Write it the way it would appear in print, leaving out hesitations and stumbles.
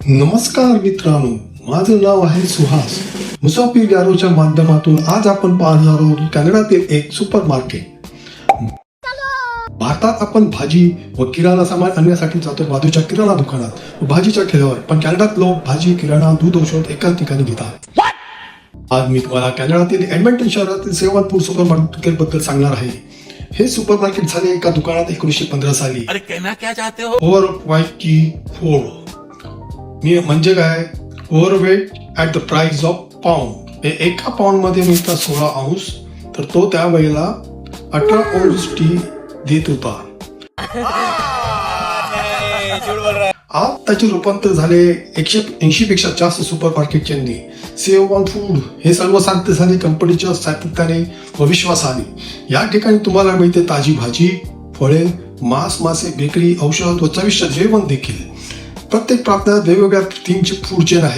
नमस्कार मित्रांनो, माझं नाव आहे सुहास. मुसाफिर गॅरोच्या माध्यमातून आज आपण पाहणार आहोत कॅनडातील एक सुपर मार्केट. भारतात आपण भाजी व किराणा सामान आणण्यासाठी जातो बाजूच्या किराणा दुकानात व भाजीच्या ठेल्यावर, पण कॅनडात लोक भाजी, किराणा, दूध, औषध एकाच ठिकाणी घेतात. आज मी तुम्हाला कॅनडातील एडमंटन शहरातील सेवन फूड सुपर मार्केट बद्दल सांगणार आहे. हे सुपर मार्केट झाले एका दुकानात 1915 साली. अरे कहना क्या चाहते हो? ओव्हरवेट की फोड म्हणजे काय? Overweight at the price of pound. एका पाऊंड मध्ये मिळतात 16 अंश, तर तो त्यावेळेला 18 अंश टी देत होता. आज त्याचे रूपांतर झाले 180 पेक्षा जास्त सुपर मार्केट चेननी. सेव्हन फूड हे सर्वसाध्य झाले कंपनीच्या सातत्याने व विश्वासाने. या ठिकाणी तुम्हाला मिळते ताजी भाजी, फळे, मांस, मासे, बेकरी, औषध व चविष्ट जेवण देखील. प्रत्येक प्रांतात वेगवेगळ्या थीमचे फूड चेन आहे.